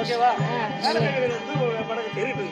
ஓகேவா? படகு தெரியுது.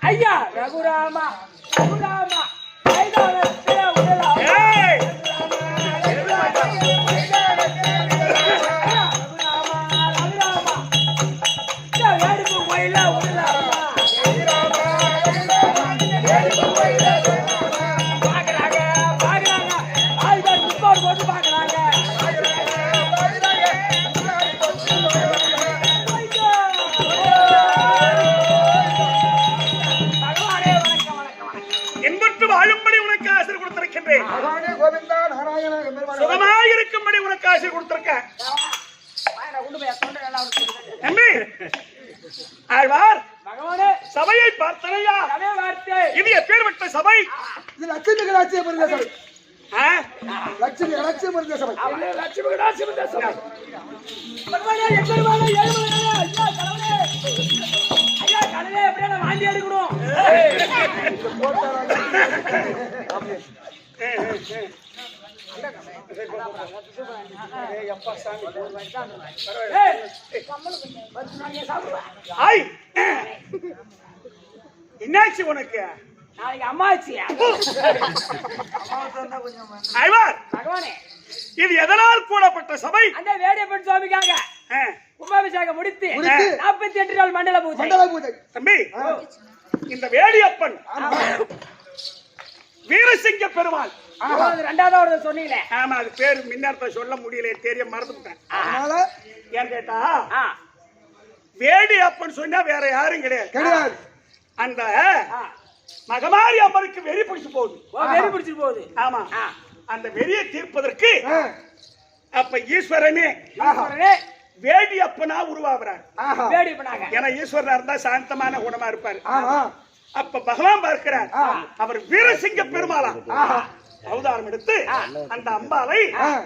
ஐயா ரகுராமா ரகுராமா சுகமாயிருக்கும்படி உனக்கு ஆசை கொடுத்திருக்கேன். சபையை பார்த்தனையா? இது எப்பேற்பட்ட சபை? இது லட்சுமி கடாட்சியம் இருந்த சபை. லட்சுமி கடாட்சியம் இருந்த சபை. லட்சுமி கடாட்சியம் இருந்த சபை. ஐயா கடலே எப்படியா வாந்தி எடுக்கணும். என்னாச்சு உனக்கு? நாளைக்கு அம்மாச்சி ஐவர் பகவானே இது எதனால் கூடப்பட்ட சபை? அந்த வேடியப்பன் சுவாமிக்காக கும்பாபிஷேகம் முடித்து முடித்து 48 நாள் மண்டல பூஜை. மண்டல பூஜை. தம்பி இந்த வேடியப்பன் வீரசிங்க பெருமாள். ரெண்டாவது ஒரு சொன்னீங்களே. ஆமா அது பேரு முன்னர்த்த சொல்ல முடியல தெரிய மறந்துட்டேன். அதனால ஏன் கேட்டா வேடியப்பன் சொன்னா வேற யாரும் கிடையாது. கிடையாது. அந்த மகமாரி அம்மனுக்கு வெறி பிடிச்சு போகுது. வெறி பிடிச்சு போகுது. ஆமா அந்த வெறியை தீர்ப்பதற்கு அப்ப ஈஸ்வரனே வேடியப்பனா உருவாகிறார். வேடியப்பனாக ஏன்னா ஈஸ்வரனா இருந்தா சாந்தமான குணமா இருப்பாரு. அப்ப பகவான் பார்க்கிறார் அவர் வீரசிங்க பெருமாளா அவதாரம் எடுத்து அந்த அம்பாலை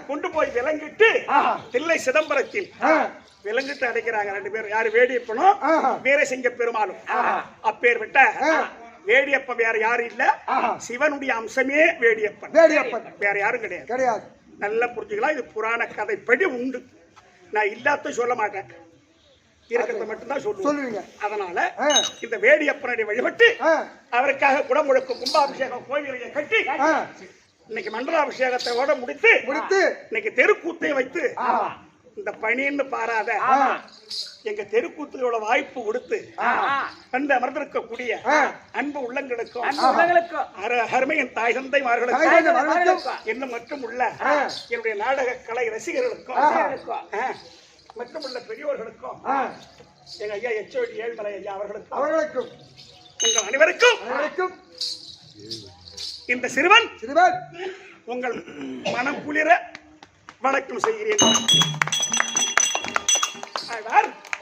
கொண்டு போய் விலங்கிட்டு தில்லை சிதம்பரத்தில் விலங்கிட்டு அடைக்கிறாங்க ரெண்டு பேரும். யாரு வேடியப்பனும் வீரசிங்க பெருமாளும். அப்பேர் விட்ட வேடியப்ப வேற யாரும் இல்ல, சிவனுடைய அம்சமே வேடியப்பன். வேற யாரும் கிடையாது. கிடையாது. நல்லா புரிஞ்சுக்கலாம். இது புராண கதைப்படி உண்டு. நான் இல்லாத சொல்ல மாட்டேன், இருக்கிறத மட்டும்தான் சொல்லுவீங்க. அதனால இந்த வேடியப்பனுடைய வழிபட்டு அவருக்காக குடமுழுக்கு கும்பாபிஷேகம் கோயிலை கட்டி இன்னைக்கு மண்டலாபிஷேகத்தோட முடித்து இன்னைக்கு தெருக்கூத்தை வைத்து இந்த பணின்னு பாராத எங்க தெருக்கூத்துகளோட வாய்ப்பு கொடுத்து அந்த அமர்ந்திருக்கக்கூடிய அன்பு உள்ளங்களுக்கும் அருமையின் தாய் தந்தைமார்களுக்கும் இன்னும் மற்றும் உள்ள என்னுடைய நாடக கலை ரசிகர்களுக்கும் மற்றும் உள்ள பெரியோர்களுக்கும் எங்க ஐயா எச்ஓடி ஏழ்மலை ஐயா அவர்களுக்கும் உங்கள் அனைவருக்கும் இந்த சிறுவன் உங்கள் மனம் குளிர வணக்கம் செய்கிறேன்.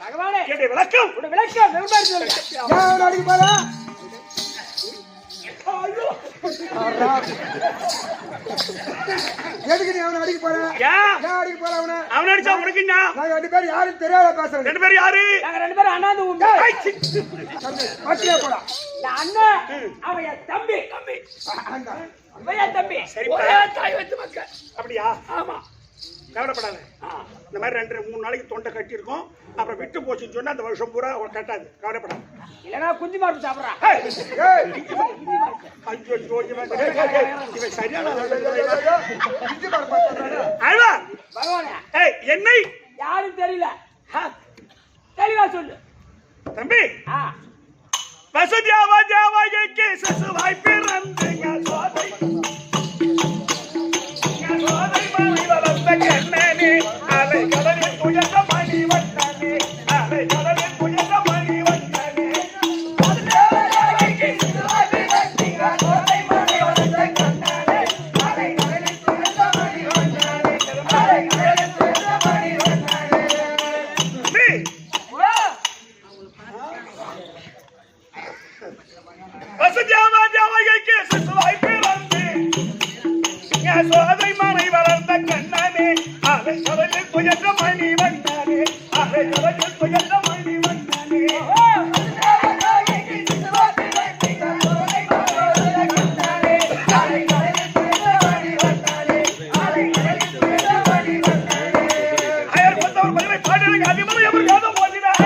பகவானே என்னுடைய விளக்கம் எதுக்கு நீ அவனை அடிக்க போற? அடிக்க போற அவனை? அவன் அடிச்சா உனக்கு நாங்க ரெண்டு பேரும் யாரும் தெரியாத பேசுறோம். ரெண்டு பேரும் யாரு? நாங்க ரெண்டு பேரும் அண்ணாந்து உண்டு. பட்டியா போடா. அண்ணன் அவன் என் தம்பி. தம்பி சரி தாய் வச்சு மக்கள் அப்படியா? ஆமா கவலைப்படாத. இந்த மாதிரி 2-3 நாளைக்கு தொண்டை கட்டி இருக்கும். அப்புறம் விட்டு போச்சுன்னு சொன்னா அந்த வருஷம் பூரா கட்டாது. கவலைப்படாது. இல்லனா குஞ்சு மாட்டு சாப்பிடுறான். என்னை யாரும் தெரியல, தெளிவா சொல்லு தம்பி. வசதியாவா ஜாவாய்க்கு சசுவாய் பிறந்தீங்க சோதை கண்ணனே அலை கடலில் புயந்த மணி வண்ணனே அலை கடலில் புயந்த மணி வண்ணனே வசதியாவா ஜாவாய்க்கு சசுவாய் பிறந்தீங்க சோதை மணி வளர்ந்த கண்ணனே அலை கடலில் புயந்த மணி வண்ணனே அலை கடலில் புயந்த மணி வண்ணனே அயர் கொண்டவர் மதுரை பாடலுக்கு அதிபதி அவர் வேதம் ஓதினார்.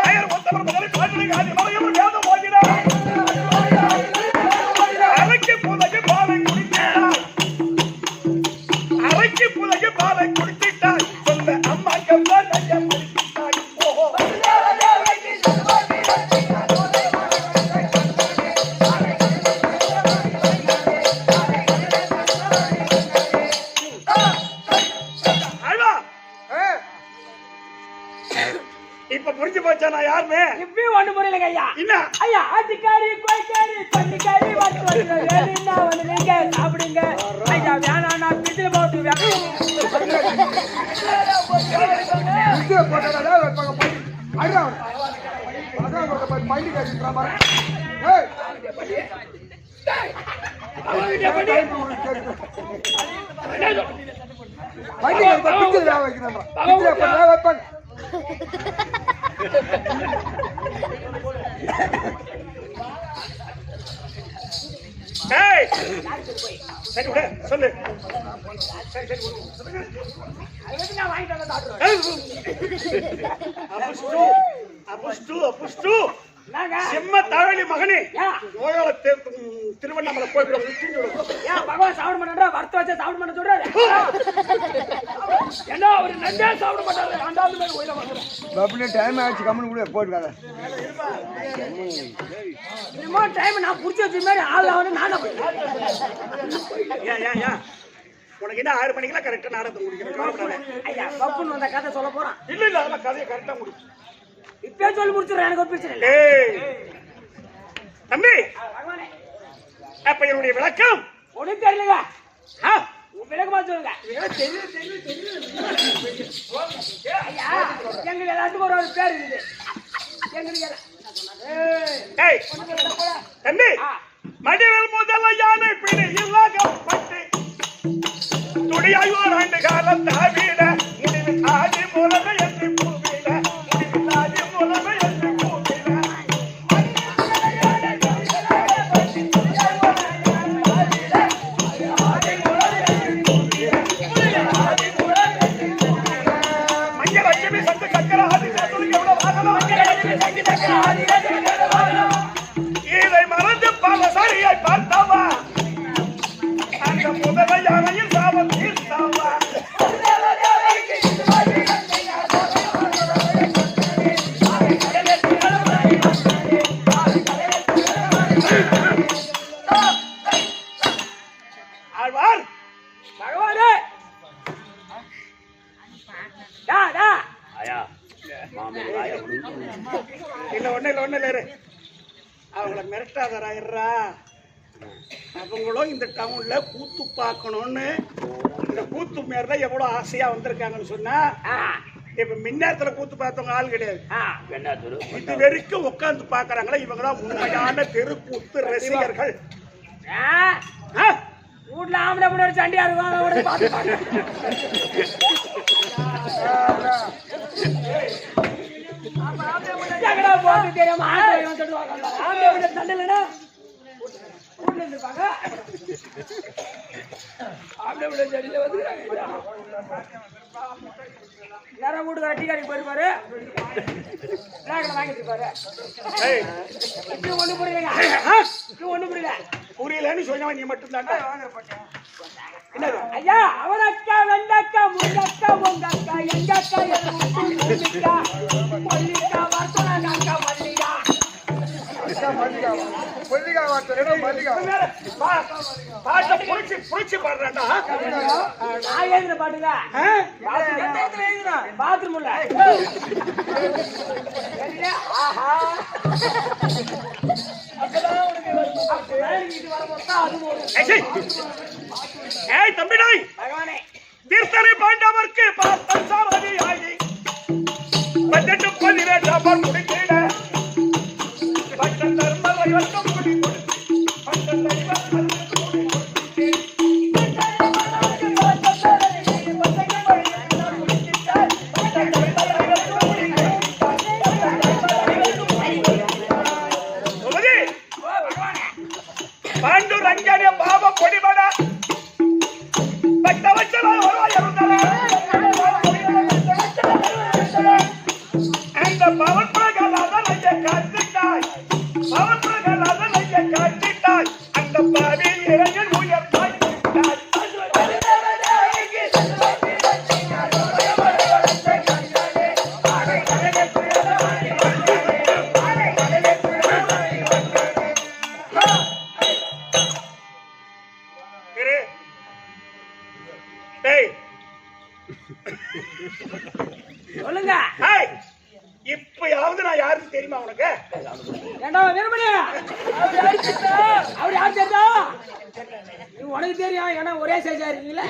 அயர் கொண்டவர் மதுரை பாடலுக்கு அதிபதி அவர் வேதம் ஓதினார். அரைக்கு புலகு பாலை குடித்தார், அரைக்கு புலகு பாலை குடித்தார். சொந்த அம்மா கம்பா நஞ்சம் குடித்தார். ஓஹோ இப்ப புரிஞ்சு போச்சா நான் யாருமே? இப்பயும் ஒண்ணு புரியலங்க ஐயா. என்ன ஐயா ஆட்டுக்காரி கோய்க்காரி பண்டிக்காரி வந்து வேணும்னா வந்து நீங்க சாப்பிடுங்க. ஐயா வேணாம்னா பிடிச்சில போட்டு சரி விட சொல்லு. நான் வாங்கிட்டு வந்து சாப்பிடுவேன். அப்புஷ்டு செம்ம தாவளி மகனே ஏன்? நோயால திருவண்ணாமலை போய் ஏன் பகவான் சாப்பிட மாட்டாரா? வறுத்து வச்சா சாப்பிட மாட்டேன் சொல்றாரு. என்ன ஒரு நஞ்சா சாப்பிட மாட்டாரு. ரெண்டாவது பேர் கோயில வந்துடும். டைம் ஆச்சு கம்மனு கூட போட்டுக்காத. இன்னுமா டைம் நான் புடிச்சு வச்ச மாதிரி ஆள் ஆகணும் நானும். உனக்கு என்ன 6 மணிக்கெல்லாம் கரெக்டா நாடகத்தை முடிக்கிறேன். ஐயா பப்புன்னு வந்த கதை சொல்ல போறான். இல்ல அதெல்லாம் கதையை கரெக்டா முடிக்கும். இப்பே சொல்லி முடிச்சிடுறேன். எனக்கு ஒரு பிரச்சனை இல்லை. தம்பி பகவானே அப்ப என்னுடைய விளக்கம் ஒன்றும் தெரியலங்க. விளக்கமா சொல்லுங்க. ஐயா எங்களுக்கு எல்லாத்துக்கும் ஒரு பேர் இருக்குது. எங்களுக்கு தம்பி மடிவில் முதல்ல யானை பிடி இல்லாகப்பட்டு துடியாயோர் ஆண்டு காலம் தாவிட முடிவில் ஆதி மூலமை என்று பூவிட முடிவில் ஆதி மூலமை என்று பூவிட மஞ்சள் லட்சுமி சத்து சக்கர ஆதி இதை மறந்து பல சரியாய் பார்த்தவா அந்த முதல யானையில் சாபம் தீர்த்தவா ஆழ்வார் பகவானே இல்ல ஒண்ணு இல்ல அவங்கள மிரட்டாதராயிரா. அவங்களும் இந்த டவுன்ல கூத்து பார்க்கணும்னு இந்த கூத்து மேல எவ்வளவு ஆசையா வந்திருக்காங்கன்னு சொன்னா இப்ப மின்னேரத்துல கூத்து பார்த்தவங்க ஆள் கிடையாது. இது வரைக்கும் உட்கார்ந்து பாக்குறாங்களா இவங்கதான் உண்மையான தெருக்கூத்து ரசிகர்கள். வீட்டுல ஆம்பளை முன்னாடி சண்டையா இருவாங்க. போட்டு தெரியாம ஆம்பளை சண்டைலனா வீட்டுல இருந்திருப்பாங்க. ஆம்பளை சண்டையில வந்து யாரோ வீட்டுக்கு டீக்காரிக்கு போயிருப்பாரு. வாங்கிட்டு இருப்பாரு. ஒண்ணு புரியல. ஒண்ணு புரியல. புரியலன்னு சொன்னா நீ மட்டும் தான் ஐயா அவர் அக்கா வெண்டக்கா முண்டக்கா உங்க அக்கா எங்க அக்கா எங்கக்கா மல்லிகா வர்த்தனாங்க அக்கா மல்லிகா மல்லிகா வார்த்தை மல்லிகா பாட்டை புடிச்சு பாடுறாண்டா. நான் எழுதுற பாட்டுங்க பாத்ரூம்ல. ஆஹா தம்பிடாய் தீர்த்தனை பாண்டவர்க்கு பார்த்தன் சாவதி ஆகி 18 17 முடிக்கிட பட்டம் தர்மலை வட்டம் முடி கொடுத்து பட்டம் பாண்டு ரஞ்சன பாப பொடிபட பட்ட வச்சல அந்த பவன் பிரகலாத நைய காட்டிட்டாய் பவன் பிரகலாத நைய காட்டிட்டாய் அந்த பாவி இறையன் உயர்த்தாய் சொல்லுங்க. இப்பயாவது நான் யாருன்னு தெரியுமா உனக்கு? ஏண்டா வீரமணி அவர் யார் தெரியா? நீ உனக்கு தெரியும். ஏன்னா ஒரே சைஸா இருக்கீங்களா?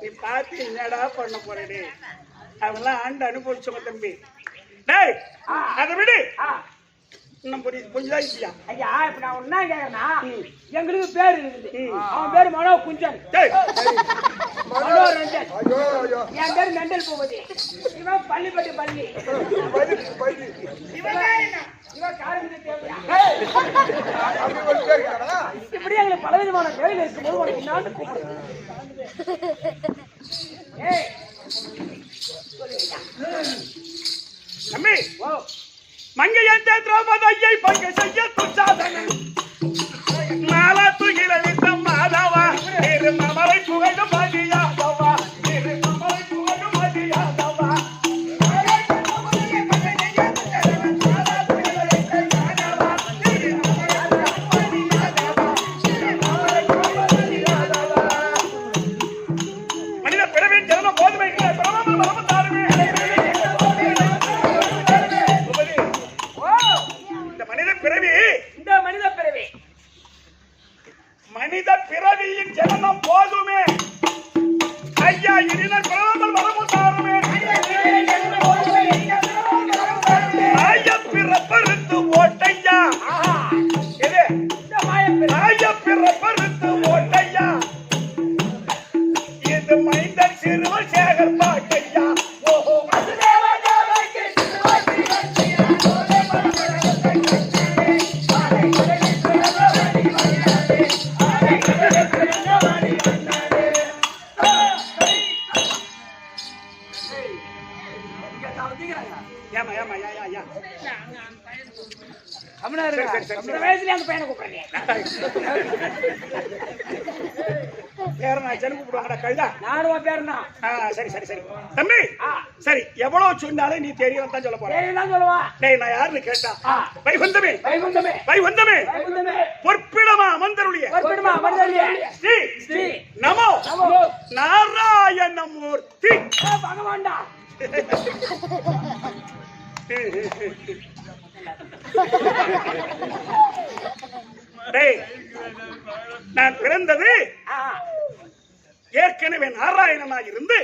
நீ பார்த்து என்னடா பண்ண போறே? அவங்களாம் ஆண்டு அனுபவிச்சவங்க தம்பி. டேய் அதை விடு. இன்னும் புரியுதா இல்லையா? ஐயா இப்ப நான் என்ன கேக்குறேன்னா எங்களுக்கு பேர் இருக்குது. அவன் பேரு மனோ குஞ்சன், மனோ ரஞ்சன். என் பேரு மெண்டல் பூபதி. இவன் பள்ளிப்பட்டி பள்ளி. இவன் காரணத்தை தேவையா? இப்படி எங்களுக்கு பலவிதமான பேர் இருக்கும்போது உனக்கு என்னான்னு கூப்பிடுறது. தம்பி மங்கையன் திரௌபதியை பங்கு செய்ய துச்சாதனன் மாலா துகிலித்த மாதவா இரு மமரை புகழும் மதியாதவா இரு மமரை புகழும் மதியாதவா மனித பிறவின் ஜென்ம போதுமை பிரபலம் மரபத்தாருமே மனித பிறவியின் ஜனனம் போதுமே ஐயா இனினர் பிரதமர் வரமுத்தாருமே ஐயா பிறப்பறுத்து ஓட்டையா இது ஐயா பிறப்பறுத்து ஓட்டையா இது மைந்தர் சிறுவர் சேகர் பாட்டையா ஓஹோ தம்பி சரி எவ்வளவு சொன்னாலும் நீ தெரியும் தான் சொல்ல போறேன். நான் யாருன்னு கேட்டா வைகுந்தமே வைகுந்தமே வைகுந்தமே பொற்பிடமா அமர்ந்தருளிய ஸ்ரீ நமோ நாராயணமூர்த்தி பகவான்டா. நான் பிறந்தது ஏற்கனவே நாராயணனா இருந்து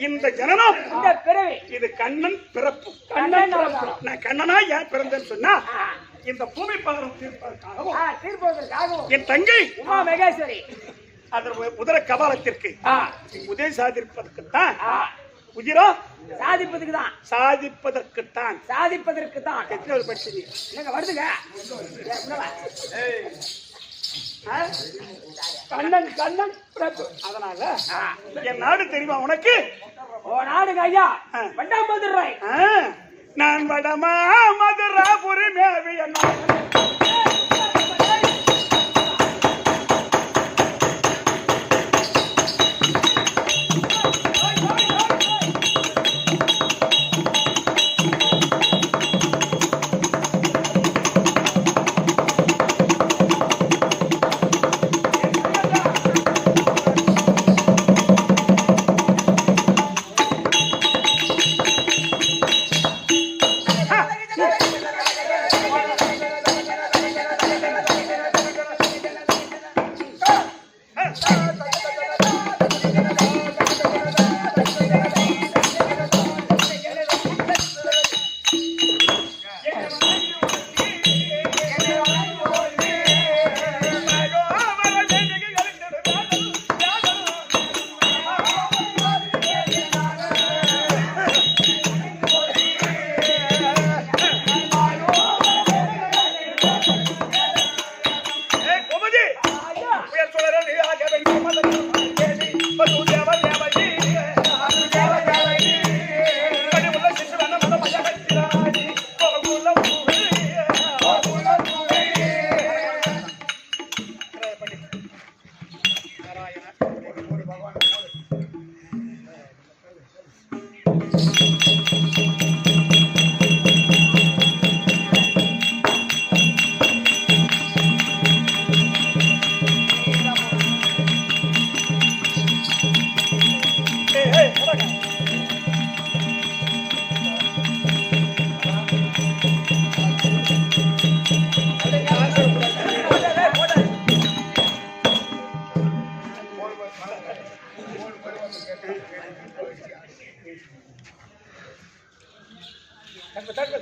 இந்த ஜனனம் இந்த பிறவி இது கண்ணன் பிறப்பு. நான் கண்ணனா ஏன் பிறந்தேன்னு சொன்னா இந்த பூமி பாரம் தீர்ப்பதற்காகவும் என் தங்கை உமா மகேஸ்வரி அதற்கு உதர கபாலத்திற்கு உதய சாதிப்பதற்குத்தான் உதிரம் சாதிப்பதற்குத்தான் எத்தனை படிச்சீங்க வருதுங்க கண்ணன் கண்ணன் பிறப்பு. அதனால என் நாடு தெரியுமா உனக்கு? நாடுங்க ஐயா வண்டா மதுரை. நான் வடமா மதுராபுரி மேவிய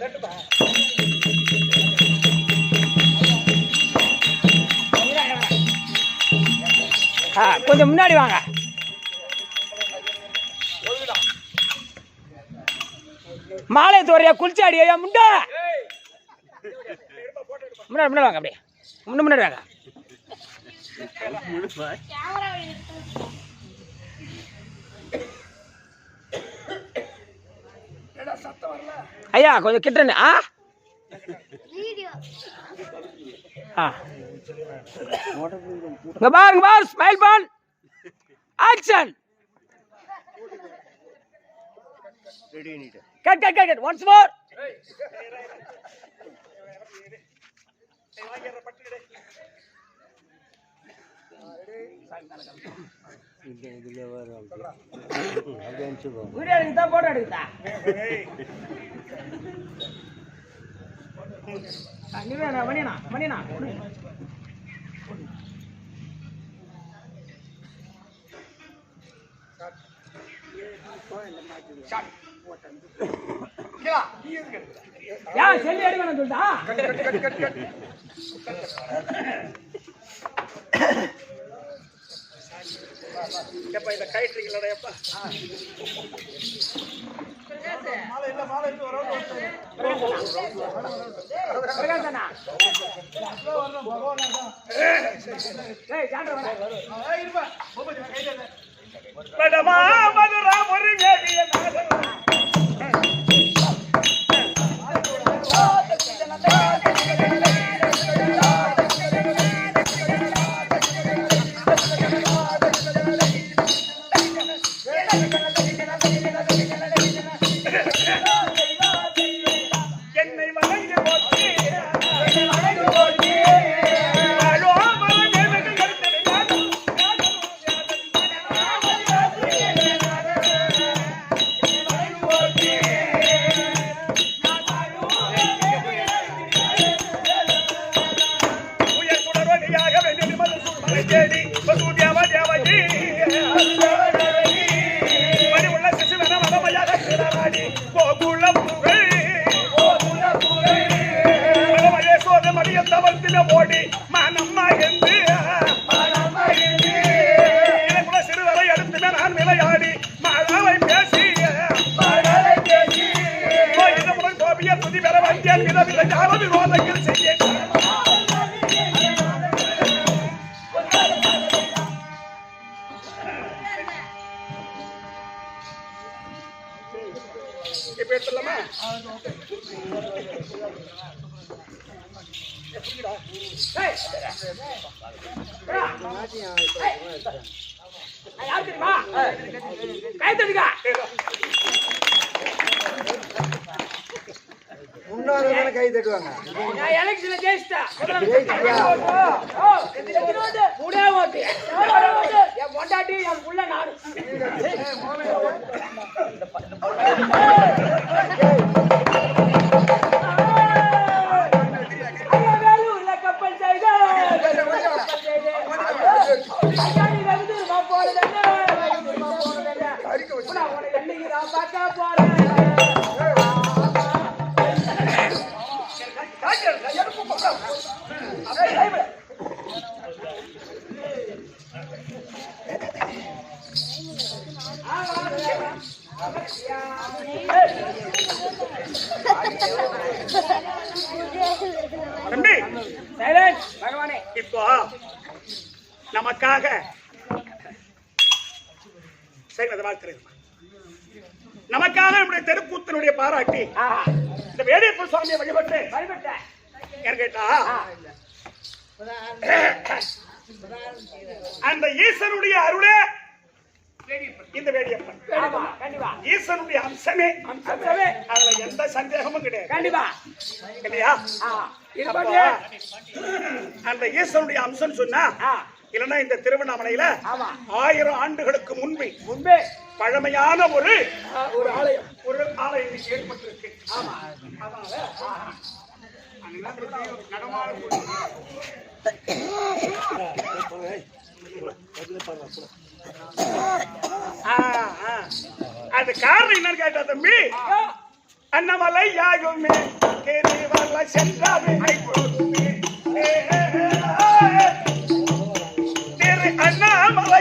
தட்டுப்பா கொஞ்சம் முன்னாடி வாங்க. மாலை தோறையா குளிச்சாடியா முண்டா முன்னாடி முன்னாடி வாங்க. அப்படியே முன்னாடி வாங்க. ஐயா கொஞ்சம் கிட்ட. பாருங்க பாரு, ஸ்மைல் பான், action. Cut once more. Video எடுக்குதா போட்டோ எடுக்குதா? மணியண்ணா யா செல்லி எடுக்கணும் சொல்லிட்டா. எப்ப இந்த கயிற்றுங்களோட எப்ப ஓடி மனம்மா என்று சிறுவரை எடுத்துமே நான் விளையாடி மழலை பேசி கோபிய துதி பெற வந்தேன் விதவித ஜால விரோதங்கள் செய்ய இப்ப எடுத்துலாமா? கை தட்டுவாங்க. பொண்டாட்டி என் புள்ள நாடு கப்பல் செய்த பார்க்க போறேன். இப்போ நமக்காக நமக்காக நம்முடைய தெருக்கூத்தனுடைய பாராட்டி இந்த வேடியப்ப சுவாமியை வழிபட்டு கேட்டா அந்த ஈசனுடைய அருளே இந்த வேடியப்பன் ஈசனுடைய அம்சமே அதுல எந்த சந்தேகமும் கிடையாது. கண்டிப்பா இல்லையா? அந்த ஈசனுடைய அம்சம் சொன்னா இல்லைன்னா இந்த திருவண்ணாமலையில 1000 ஆண்டுகளுக்கு முன்பே பழமையான ஒரு ஆலயம் ஏற்பட்டிருக்கு. அது காரணம் என்னன்னு கேட்டா தம்பி, அண்ணமலை யாகுமே கேரள சென்றாவே திரு அண்ணாமலை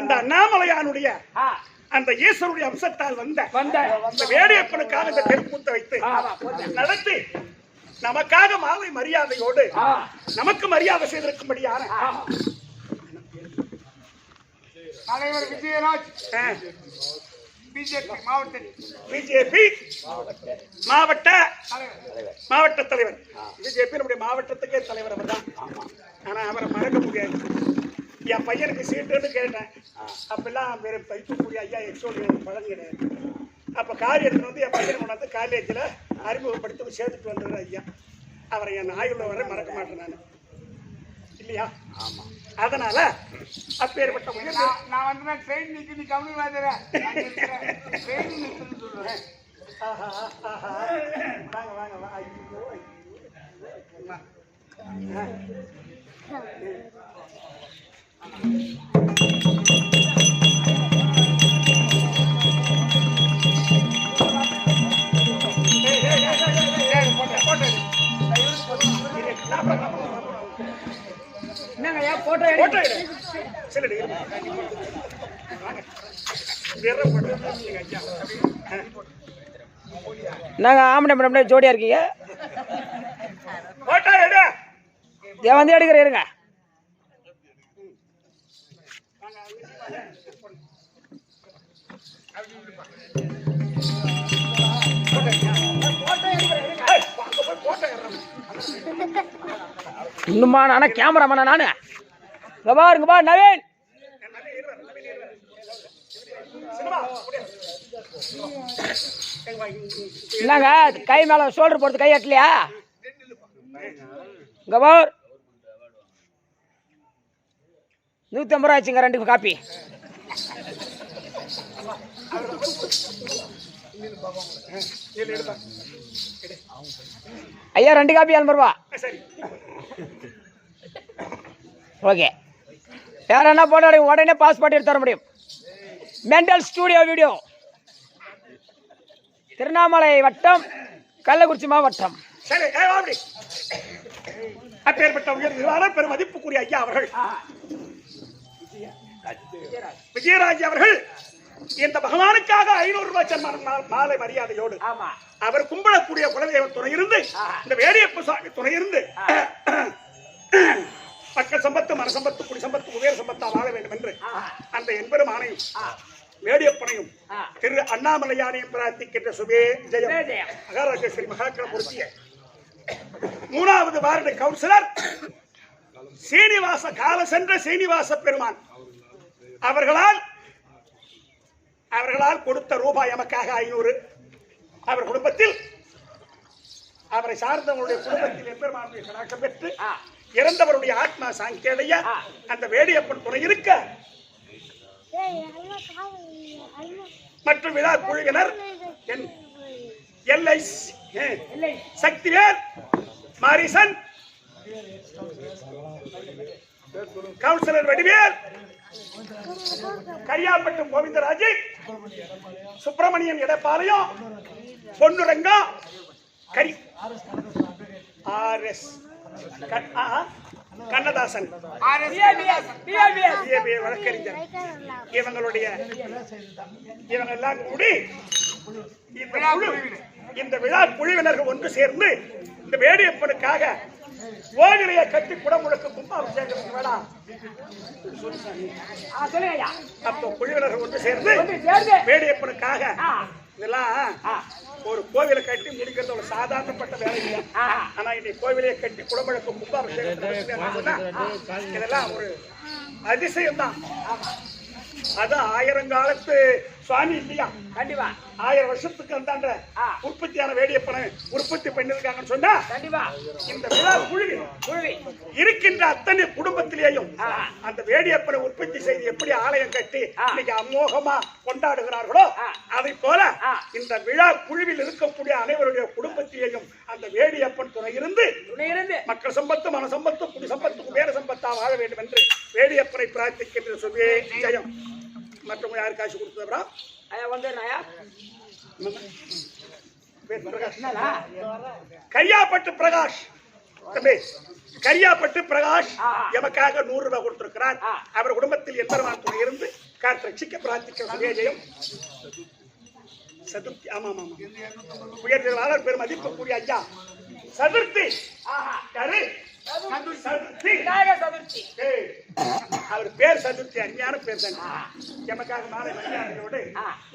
அந்த அண்ணாமலையானுடைய அந்த ஈஸ்வருடைய அம்சத்தால் வந்த அந்த வேடியப்பனுக்காக இந்த தெருக்கூத்தை வைத்து நடத்தி நமக்காக மாலை மரியாதையோடு நமக்கு மரியாதை செய்திருக்கும்படியான தலைவர் விஜயராஜ் பிஜேபி மாவட்ட தலைவர். பிஜேபி நம்முடைய மாவட்டத்துக்கே தலைவர் அவர் தான். ஆனா அவரை மறக்க முடியாது. என் பையனுக்கு சீட்டுன்னு கேட்டேன். அப்பெல்லாம் வேற பைக்கக்கூடிய ஐயா எக்ஸோடி பழம் கிடையாது. அப்ப கார் எடுத்துட்டு வந்து என் பையனை கொண்டாந்து காலேஜில் அறிமுகப்படுத்தி சேர்த்துட்டு வந்தது ஐயா. அவரை என் ஆயுள்ள வரை மறக்க மாட்டேன் நான், இல்லையா? அதனால அப்பேற்பட்ட நான் வந்து ட்ரெயின் நிற்க நீ கம்மி வாங்க என்னங்கய்யா போட்டோ போட்டோ நாங்க ஆம்பளை மேடம் ஜோடியா இருக்கீங்க. போட்டோ எடு. ஏன் வந்து எடுக்கிறேன் இருங்க. இன்னுமா நானா கேமராமேனா நானு? இங்க பாருங்கப்பா நவீன். என்னங்க கை மேல ஷோல்டர் போடுறது கை எட்டலையா? இங்க பார் 150 ரூபா ஆச்சுங்க 2 காப்பி. ஐயா 2 காப்பி 70 ரூபா. ஓகே, வேற என்ன போட்டோ உடனே பாஸ்போர்ட் எடுத்து தர முடியும். மெண்டல் ஸ்டூடியோ வீடியோ, திருவண்ணாமலை வட்டம், கள்ளக்குறிச்சி மாவட்டம். சரி, அப்பேற்பட்ட உயர் நிர்வாகம் பெரும் மதிப்புக்குரிய ஐயா அவர்கள் விஜயராஜ் அவர்கள் இந்த பகவானுக்காக 500 ரூபாய் சன்மானம் மாலை மரியாதையோடு அவர் கும்பிடக்கூடிய குலதெய்வ துணை இருந்து இந்த வேடியப்ப சுவாமி துணை இருந்து மக்கள் சம்பத்து, மன சம்பத்து, குடி சம்பத்து, குபேர சம்பத்தா வாழ வேண்டும் என்று அந்த என்பரும் ஆணையும் வேடியப்பனையும் திரு அண்ணாமலையானையும் பிரார்த்திக்கின்ற சுபே ஜெயம். மகாராஜேஸ்வரி மகாக்கரமூர்த்திய 3வது வார்டு கவுன்சிலர் சீனிவாச கால சென்ற சீனிவாச பெருமான் அவர்களால் கொடுத்த ரூபாய் எமக்காக 500. அவர் குடும்பத்தில் அவரை சார்ந்தவருடைய குடும்பத்தில் எம்பெருமானுடைய கடாட்சம் பெற்று இறந்தவருடைய ஆத்மா சாங்கியடைய அந்த வேடியப்பன் துணை இருக்க மற்றும் விழா குழுவினர் சக்திவேல், மாரிசன், கவுன்சிலர் வடிவேல், கரியாப்பட்டு கோவிந்தராஜ், சுப்பிரமணியன் எடப்பாளையம், பொன்னுரங்கம், RS கண்ணதாசன், வழக்கறிஞர், இவங்கெல்லாம் கூடி இந்த விழா குழுவினர்கள் ஒன்று சேர்ந்து இந்த வேடியப்பனுக்காக கோவிலையை கட்டி குடமுழுக்கு கும்பாபிஷேகம் வேடா அப்போ குழுவினர்கள் ஒன்று சேர்ந்து வேடியப்பனுக்காக இதெல்லாம் ஒரு கோவிலை கட்டி முடிக்கிறது ஒரு சாதாரணப்பட்ட வேலை இல்லை. ஆனா இன்னைக்கு கோவிலையை கட்டி குடமுழுக்கு கும்பாபிஷேகம் இதெல்லாம் ஒரு அதிசயம் தான். அது 1000 காலத்து சுவாமி இல்லையா? கண்டிப்பா 1000 வருஷத்துக்கு அந்தாண்ட உற்பத்தியான வேடியப்பனை உற்பத்தி பண்ணிருக்காங்கன்னு சொன்னா இந்த விழா குழுவி இருக்கின்ற அத்தனை குடும்பத்திலேயும் அந்த வேடியப்பனை உற்பத்தி செய்து எப்படி ஆலயம் கட்டி இன்னைக்கு அமோகமா கொண்டாடுகிறார்களோ அதை போல இந்த விழா குழுவில் இருக்கக்கூடிய அனைவருடைய குடும்பத்திலேயும் அந்த வேடியப்பன் துணை இருந்து மக்கள் சம்பத்து, மன சம்பத்து, குடி சம்பத்து, குபேர சம்பத்தா வாழ வேண்டும் என்று வேடியப்பனை பிரார்த்திக்கின்ற சுபே ஜெயம். மற்றும் யாரு காசு கொடுத்தா கையாப்பட்டு பிரகாஷ் தம்பி கரியாப்பட்டு பிரகாஷ் ஆஹா. எமக்காக 100 ரூபாய் கொடுத்திருக்கிறார். ஆ. அவர் குடும்பத்தில் எம்பெருமான் துணை இருந்து காத்து ரட்சிக்க பிரார்த்திக்க சுபேஜயம். சதுர்த்தி, ஆமா ஆமா உயர்வாளர் பெரும் மதிப்புக்குரிய ஐயா சதுர்த்தி. ஆஹா. யாரு? சதுர்த்தி. விநாயகர் சதுர்த்தி. ஏய், அவர் பேர் சதுர்த்தி, அருமையான பேர் தான். எமக்காக மாலை மரியாதையோடு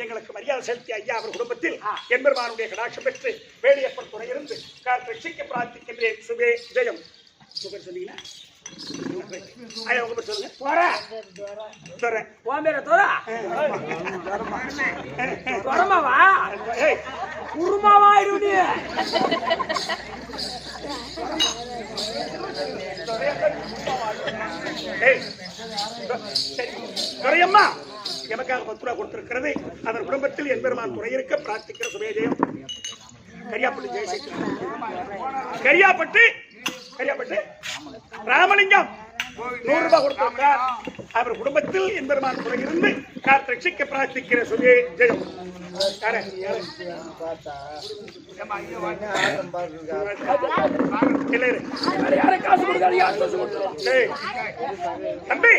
எங்களுக்கு மரியாதை செலுத்தி ஐயா அவர் குடும்பத்தில் எம்பெருமானுடைய கடாட்சம் பெற்று வேடியப்பன் துணை இருந்து காத்து ரட்சிக்க பிரார்த்திக்கின்றேன். சுபே ஜெயம். சுபர் சொன்னீங்கன்னா ஐயா உங்க பேர் சொல்லுங்க. போறேன். சொல்றேன். உன் பேர தோரா? துறமாவா? ஏய், குருமாவா இருடி? ஏய், சரி. துரையம்மா எமக்காக 10 ரூபாய் கொடுத்திருக்கிறது. அவர் குடும்பத்தில் எம்பெருமான் துணை இருக்க பிரார்த்திக்கிற சுபேஜயம். கரியாப்பட்டு ஜெயசேகர். கரியாப்பட்டு ராமலிங்கம் 100 ரூபாய் கொடுத்திருக்கிறார். அவர் குடும்பத்தில் எம்பெருமான் துணை இருந்து காத்து ரட்சிக்க பிரார்த்திக்கிற சுபேஜயம். காசு கொடுக்காது, யார் காசு கொடுத்துரும்? ஏய், தம்பி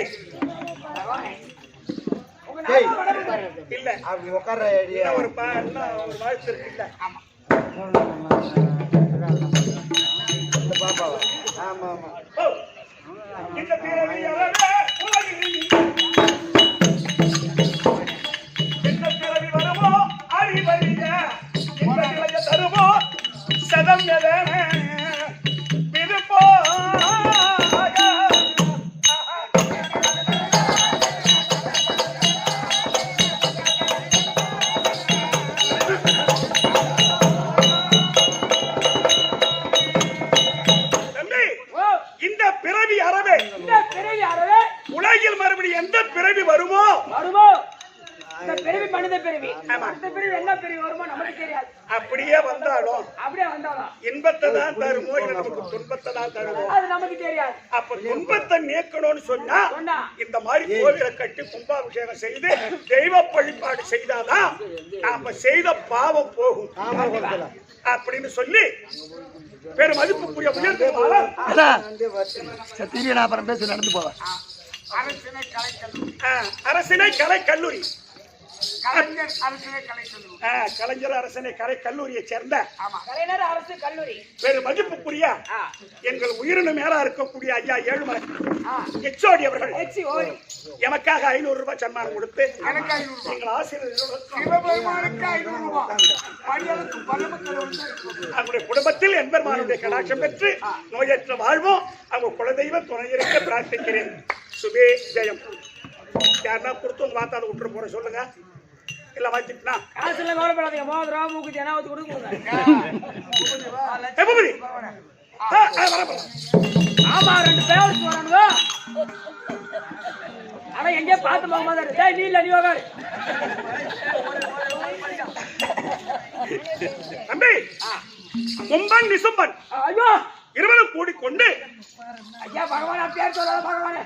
இல்ல அப்படி உட்கார இன்னும் ஒரு வாழ்த்து இருக்கு. இல்ல பாப்பாவா? ஆமா ஆமா. ஓ, இந்த பிறவி அறவே உலகில் இந்த பிறவி வருமோ அறிவறிய இந்த நிலைய தருமோ சதம் எதன விருப்போ. இந்த பிறவி அறவே உலகில் மறுபடியும் எந்த பிறவி வருமோ இந்த பிறவி மனித பிறவி. அடுத்த பிறவி என்ன பிறவி வருமோ நமக்கு தெரியாது. அப்படியே வந்தாலும் இன்பத்தை தான் தருமோ இல்லை நமக்கு துன்பத்தை தான் தருமோ அது நமக்கு தெரியாது. அப்ப துன்பத்தை நீக்கணும்னு சொன்னா இந்த மாதிரி கோவிலை கட்டி கும்பாபிஷேகம் செய்து தெய்வ வழிபாடு செய்தாதான் நாம செய்த பாவம் போகும் அப்படின்னு சொல்லி பெரும் மதிப்புக்குரிய உயர்ந்தவாளர் அப்புறம் பேசி நடந்து போவேன். அரசினை கலை கல்லூரி கலைஞர் அரசனை கலை கல்லூரியை சேர்ந்த கலைஞர் அரசு கல்லூரி பெரும் மதிப்புக்குரிய எங்கள் உயிரினு மேலா இருக்கக்கூடிய ஐயா ஏழுமலை எச்ஓடி அவர்கள் எமக்காக 500 ரூபாய் சன்மானம் கொடுத்து எங்கள் ஆசிரியர் அவருடைய குடும்பத்தில் எம்பெருமானுடைய கடாட்சம் பெற்று நோயற்ற வாழ்வோம் அவங்க குலதெய்வ துணை இருக்க பிரார்த்திக்கிறேன். சுபே ஜெயம். யாருன்னா கொடுத்து பார்த்தா அதை விட்டுரு போற சொல்லுங்க. இல்ல வாங்கிட்டா காசு எல்லாம் கவலைப்படாதீங்க. 30 ரூபா மூக்குத்தி என்னாவது கொடுங்க. ஆமா 2 பேர் போறானுங்க. ஆனா எங்கேயே பார்த்து போக மாட்டாரு. நீ இல்ல நீ உட்காரு. தம்பி கும்பன் நிசும்பன் ஐயோ 20 கோடி கொண்டு ஐயா பகவான் பேர் சொல்லாத பகவானே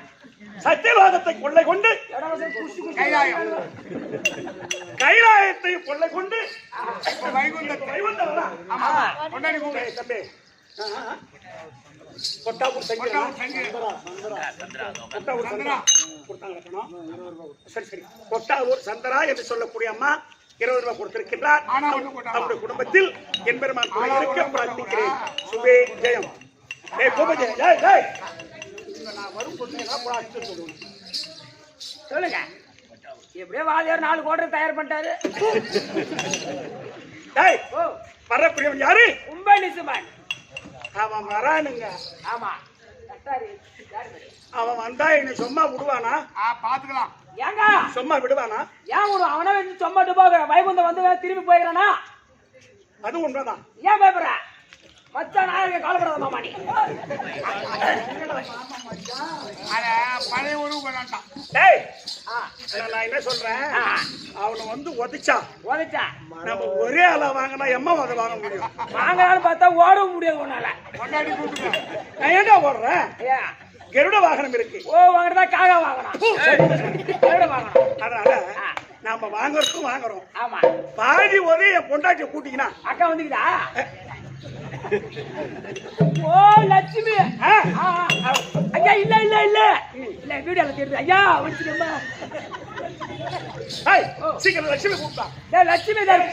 சத்தியலோகத்தை கொள்ளை கொண்டு கைலாயத்தை கொள்ளை கொண்டு தம்பி கொட்டாபூர் சரி கொட்டாவூர் சந்தரா என்று சொல்லக்கூடிய அம்மா 20 ரூபாய் கொடுத்திருக்கின்றார். அவருடைய குடும்பத்தில் எம்பெருமான் துணை இருக்க பிரார்த்திக்கிறேன். சுபே ஜெயம். சொல்லுங்க. எப்படியோ வாதியார் 4 கோட்டை தயார் பண்ணிட்டாரு. வரக்கூடியவன் யாரு? கும்பன் நிசும்பன். அவன் வரானுங்க. ஆமா அவன் வந்தா என்ன சும்மா விடுவானா? பாத்துக்கலாம். ஏங்க சும்மா விடுவானா? ஏன் ஒரு அவனை வந்து சும்மாட்டு போக வைகுந்தம் வந்து திரும்பி போயிடறானா? அது உண்மைதான். ஏன் பயப்படுற? மச்சான் நாயக காலப்படாத மாமா நீ. பழைய உறவு பண்ணான். டேய் நான் என்ன சொல்றேன், அவனை வந்து உதைச்சா நம்ம ஒரே ஆளா வாங்கினா எம்மா அதை வாங்க முடியும். வாங்கலான்னு பார்த்தா ஓடவும் முடியாது உன்னால. நான் ஏன்டா ஓடுறேன்? கருட வாகனம் இருக்கு. ஓ வாங்குறதா காகா வாங்கணும். கருட வாங்கணும். அதனால நாம வாங்குறதும் வாங்குறோம். ஆமா பாதி ஒரே என் பொண்டாட்டிய கூட்டிக்கினா அக்கா வந்துக்குதா? ஓ லட்ச லட்சுமி ஆ? ஐயா இல்ல இல்ல இல்ல இல்ல வீடியோல தெரியுது ஐயா வச்சுக்கம்மா ஏய், சீக்கிரம் லட்சுமி கூப்பிட்டா லட்சுமி தான்